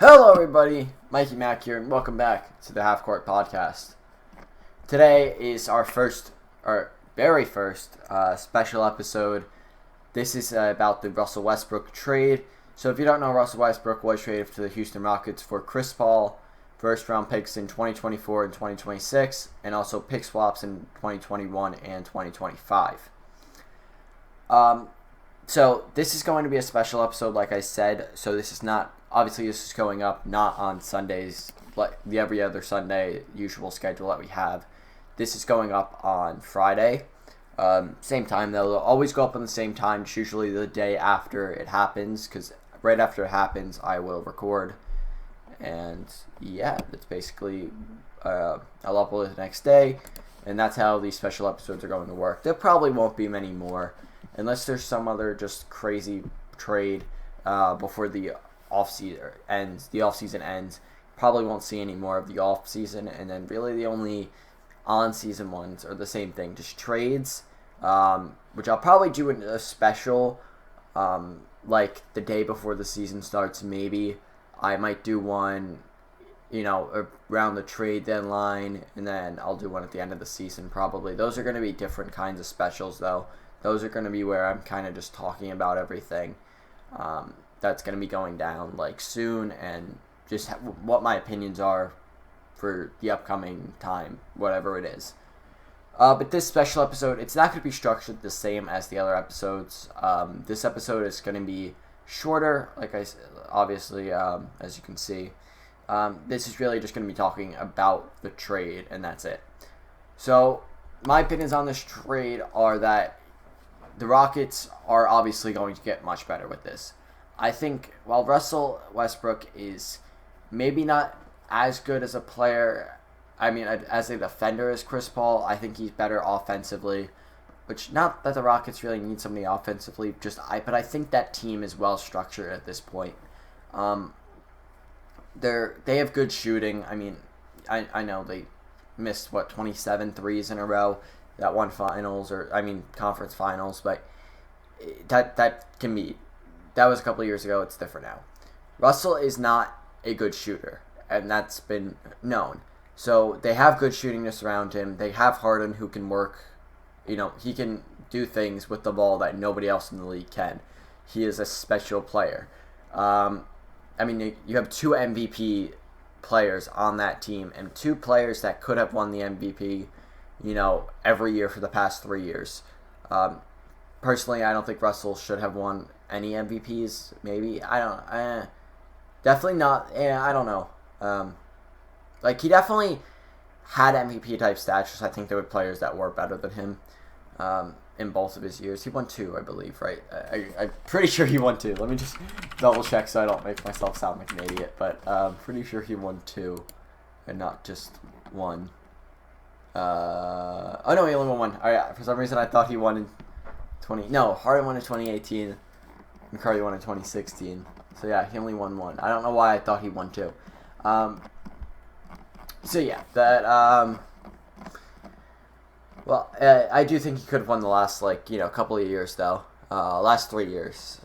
Hello, everybody. Mikey Mack here, and welcome back to the Half Court Podcast. Today is our very first special episode. This is about the Russell Westbrook trade. So, if you don't know, Russell Westbrook was traded to the Houston Rockets for Chris Paul, first-round picks in 2024 and 2026, and also pick swaps in 2021 and 2025. So this is going to be a special episode, like I said. So this is not, obviously this is going up not on Sundays, like the every other Sunday usual schedule that we have. This is going up on Friday. Same time, they'll always go up on the same time. It's usually the day after it happens, because right after it happens, I will record. And yeah, that's basically, I'll upload it the next day. And that's how these special episodes are going to work. There probably won't be many more, unless there's some other just crazy trade before the offseason ends. Probably won't see any more of the offseason, and then really the only on-season ones are the same thing, just trades, which I'll probably do in a special, like the day before the season starts. Maybe I might do one, around the trade deadline, and then I'll do one at the end of the season probably. Those are going to be different kinds of specials, though. Those are going to be where I'm kind of just talking about everything that's going to be going down like soon, and just what my opinions are for the upcoming time, whatever it is. But this special episode, it's not going to be structured the same as the other episodes. This episode is going to be shorter, like I said, obviously, as you can see. This is really just going to be talking about the trade, and that's it. So, my opinions on this trade are that the Rockets are obviously going to get much better with this. I think while Russell Westbrook is maybe not as good as a player, as a defender as Chris Paul, I think he's better offensively. Which, not that the Rockets really need somebody offensively, but I think that team is well structured at this point. They have good shooting. I know they missed 27 threes in a row that won conference finals, but that was a couple of years ago. It's different now. Russell is not a good shooter, and that's been known. So they have good shooting to surround him. They have Harden, who can work. He can do things with the ball that nobody else in the league can. He is a special player. You have two MVP players on that team, and two players that could have won the MVP, every year for the past 3 years. Personally, I don't think Russell should have won any MVPs. Maybe. Definitely not. I don't know. He definitely had MVP type stats. I think there were players that were better than him in both of his years. He won 2, I believe, right? I'm pretty sure he won 2. Let me just double check so I don't make myself sound like an idiot. But I'm pretty sure he won 2 and not just 1. Oh no, he only won 1. Alright, for some reason I thought he won in Harden won in 2018 and Curry won in 2016. So yeah, he only won 1. I don't know why I thought he won 2. So yeah, that I do think he could have won the last couple of years though. Last 3 years,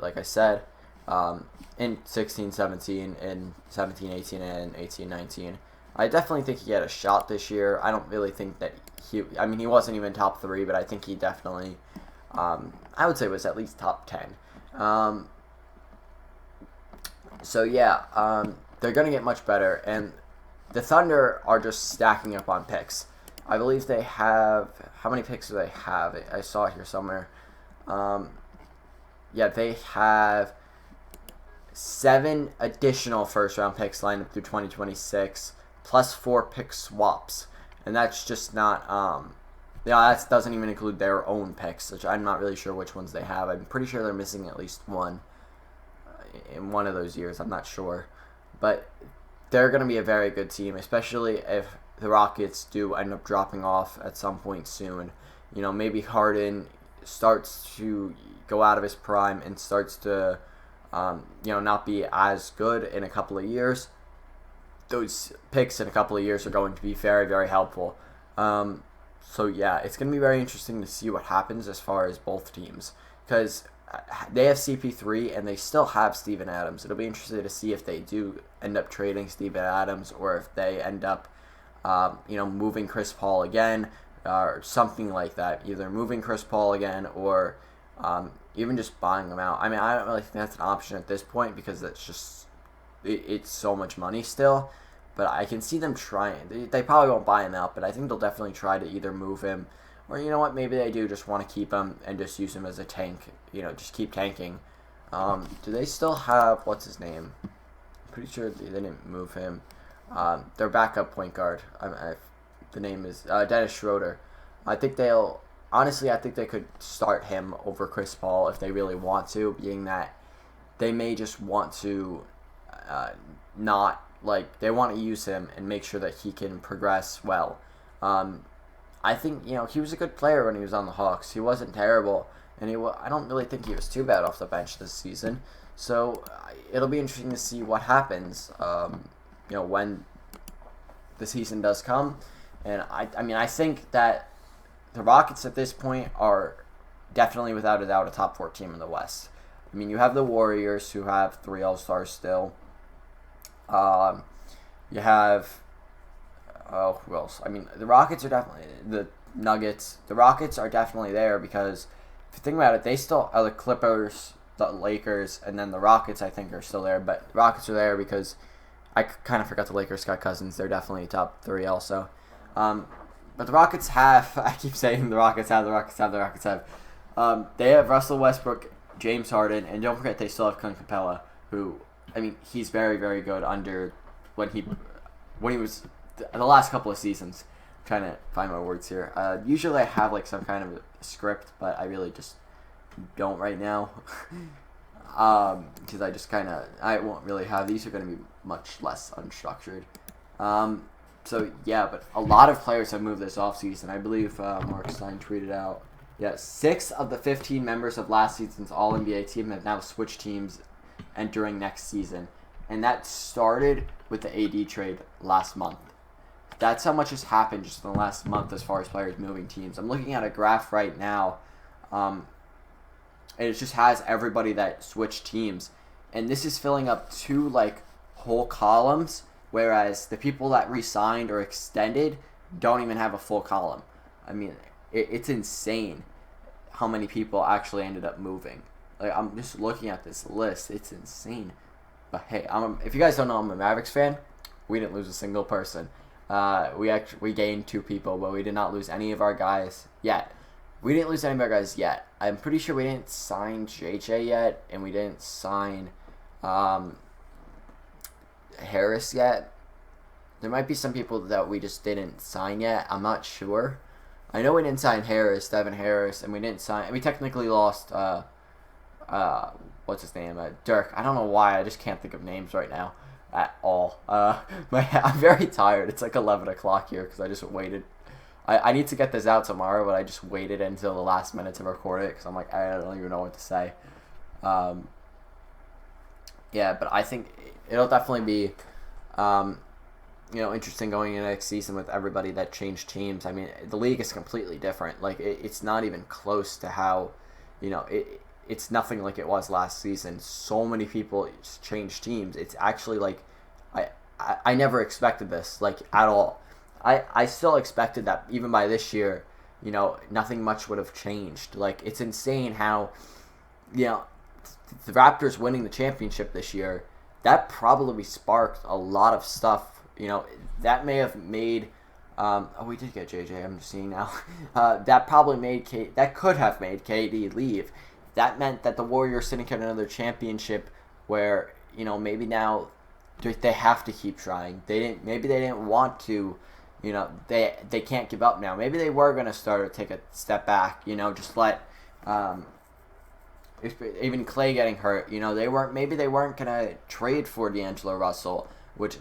like I said, in 16-17, in 17-18, and 18-19. I definitely think he had a shot this year. I don't really think that he wasn't even top 3, but I think he definitely, I would say was at least top 10. So yeah, they're going to get much better, and the Thunder are just stacking up on picks. I believe they have, how many picks do they have? I saw it here somewhere. They have 7 additional first-round picks lined up through 2026, plus 4 pick swaps. And that's just not, that doesn't even include their own picks, which I'm not really sure which ones they have. I'm pretty sure they're missing at least one in one of those years. I'm not sure. But they're going to be a very good team, especially if the Rockets do end up dropping off at some point soon. Maybe Harden starts to go out of his prime and starts to, not be as good in a couple of years. Those picks in a couple of years are going to be very, very helpful. So yeah, it's going to be very interesting to see what happens as far as both teams. Because they have CP3 and they still have Steven Adams. It'll be interesting to see if they do end up trading Steven Adams or if they end up, moving Chris Paul again or something like that. Either moving Chris Paul again or even just buying him out. I mean, I don't really think that's an option at this point because it's so much money still. But I can see them trying. They probably won't buy him out, but I think they'll definitely try to either move him or, you know what, maybe they do just want to keep him and just use him as a tank. Just keep tanking. Do they still have, what's his name? I'm pretty sure they didn't move him. Their backup point guard. The name is Dennis Schroeder. I think they could start him over Chris Paul if they really want to, being that they may just want to they want to use him and make sure that he can progress well. I think, he was a good player when he was on the Hawks. He wasn't terrible, and I don't really think he was too bad off the bench this season. So it'll be interesting to see what happens, when the season does come. And I think that the Rockets at this point are definitely, without a doubt, a top 4 team in the West. I mean, you have the Warriors, who have 3 All-Stars still. You have, who else? I mean, the Rockets are definitely, the Nuggets, the Rockets are definitely there because, if you think about it, they still are the Clippers, the Lakers, and then the Rockets, I think, are still there. But the Rockets are there because I kind of forgot the Lakers got Cousins. They're definitely top 3 also. But the Rockets have, I keep saying the Rockets have. They have Russell Westbrook, James Harden, and don't forget they still have Clint Capella, who, I mean, he's very, very good under when he was the last couple of seasons. I'm trying to find my words here. Usually I have like some kind of a script, but I really just don't right now. Because I won't really have, these are going to be much less unstructured. So yeah, but a lot of players have moved this offseason. I believe Mark Stein tweeted out, 6 of the 15 members of last season's All-NBA team have now switched teams entering next season. And that started with the AD trade last month. That's how much has happened just in the last month as far as players moving teams. I'm looking at a graph right now, and it just has everybody that switched teams. And this is filling up 2 whole columns, whereas the people that re-signed or extended don't even have a full column. I mean, it's insane how many people actually ended up moving. I'm just looking at this list. It's insane. But hey, if you guys don't know, I'm a Mavericks fan. We didn't lose a single person. We gained 2 people, but we did not lose any of our guys yet. I'm pretty sure we didn't sign JJ yet, and we didn't sign Harris yet. There might be some people that we just didn't sign yet. I'm not sure. I know we didn't sign Devin Harris, and we technically lost what's his name? Dirk. I don't know why. I just can't think of names right now at all. But I'm very tired. It's 11 o'clock here because I just waited. I need to get this out tomorrow, but I just waited until the last minute to record it because I'm I don't even know what to say. Yeah, but I think it'll definitely be, interesting going into next season with everybody that changed teams. I mean, the league is completely different. It's not even close to how, it's nothing like it was last season. So many people changed teams. It's actually I never expected this at all. I still expected that even by this year, nothing much would have changed. It's insane how, the Raptors winning the championship this year, that probably sparked a lot of stuff. That may have made, we did get JJ, I'm just seeing now. That could have made KD leave. That meant that the Warriors didn't get another championship where, maybe now they have to keep trying. Maybe they didn't want to, they can't give up now. Maybe they were going to start to take a step back, just let, even Clay getting hurt, maybe they weren't going to trade for D'Angelo Russell, which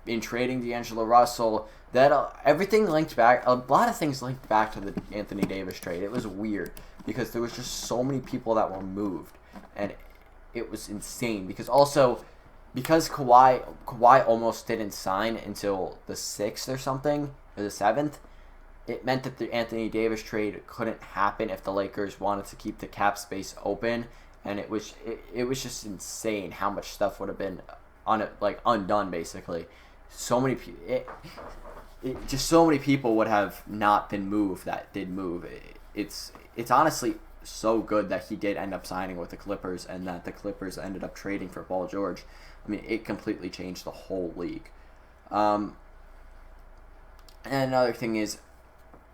in trading D'Angelo Russell, that everything linked back, a lot of things linked back to the Anthony Davis trade. It was weird because there was just so many people that were moved, and it was insane because Kawhi almost didn't sign until the 6th or something, or the 7th, it meant that the Anthony Davis trade couldn't happen if the Lakers wanted to keep the cap space open, and it was just insane how much stuff would have been undone basically. So many just so many people would have not been moved that did move. It's honestly so good that he did end up signing with the Clippers and that the Clippers ended up trading for Paul George. I mean, it completely changed the whole league. And another thing is,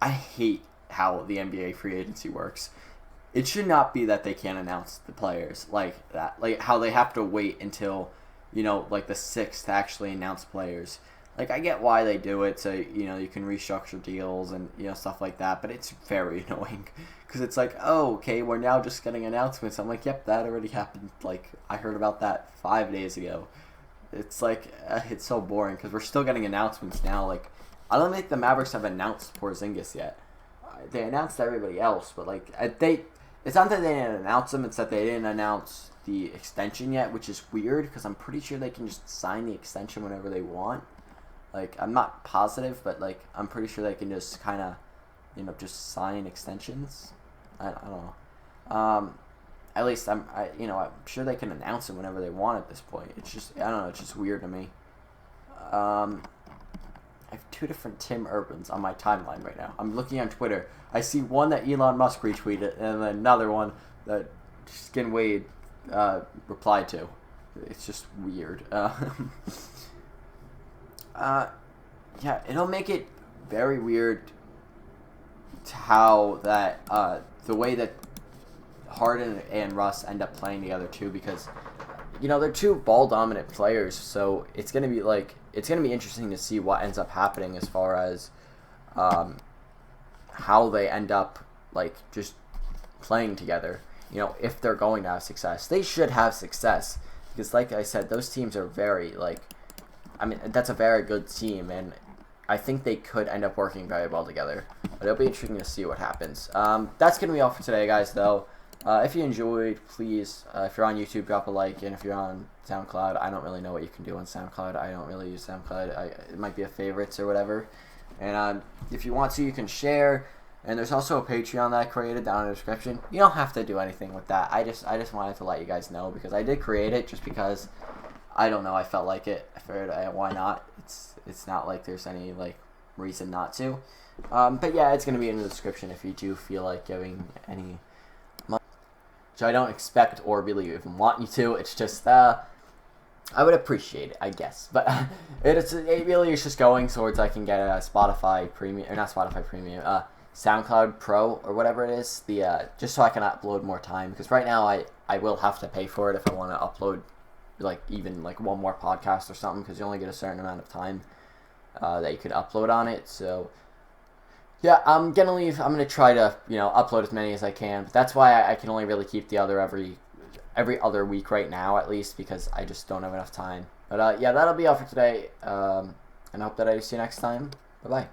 I hate how the NBA free agency works. It should not be that they can't announce the players like that. Like how they have to wait until, the 6th to actually announce players. Like, I get why they do it, so, you can restructure deals and, stuff like that, but it's very annoying. Because it's like, oh, okay, we're now just getting announcements. I'm like, yep, that already happened. Like, I heard about that 5 days ago. It's like, it's so boring, because we're still getting announcements now. Like, I don't think the Mavericks have announced Porzingis yet. They announced everybody else, but, like, it's not that they didn't announce him, it's that they didn't announce the extension yet, which is weird, because I'm pretty sure they can just sign the extension whenever they want. Like, I'm not positive, but, like, I'm pretty sure they can just kind of, just sign extensions. I don't know. At least I'm sure they can announce it whenever they want at this point. It's just, I don't know, it's just weird to me. I have 2 different Tim Urbans on my timeline right now. I'm looking on Twitter. I see one that Elon Musk retweeted, and then another one that Skin Wade replied to. It's just weird. Yeah, it'll make it very weird to how that the way that Harden and Russ end up playing together too, because they're 2 ball dominant players, so it's gonna be interesting to see what ends up happening as far as how they end up just playing together. If they're going to have success, they should have success, because like I said, those teams are very that's a very good team, and I think they could end up working very well together. But it'll be interesting to see what happens. That's going to be all for today, guys, though. If you enjoyed, please, if you're on YouTube, drop a like, and if you're on SoundCloud, I don't really know what you can do on SoundCloud. I don't really use SoundCloud. It might be a favorites or whatever. And if you want to, you can share. And there's also a Patreon that I created down in the description. You don't have to do anything with that. I just wanted to let you guys know, because I did create it just because, I don't know, I felt like it. I figured, why not? It's not like there's any reason not to. But yeah, it's gonna be in the description if you do feel like giving any money. So I don't expect or really even want you to. It's just I would appreciate it, I guess. But it really is just going towards I can get a Spotify Premium, or not Spotify Premium, SoundCloud Pro or whatever it is. Just so I can upload more time, because right now I will have to pay for it if I want to upload even one more podcast or something, because you only get a certain amount of time that you could upload on it. So yeah, I'm gonna try to upload as many as I can, but that's why I can only really keep the other every other week right now, at least, because I just don't have enough time. But yeah, that'll be all for today, and I hope that I see you next time. Bye bye.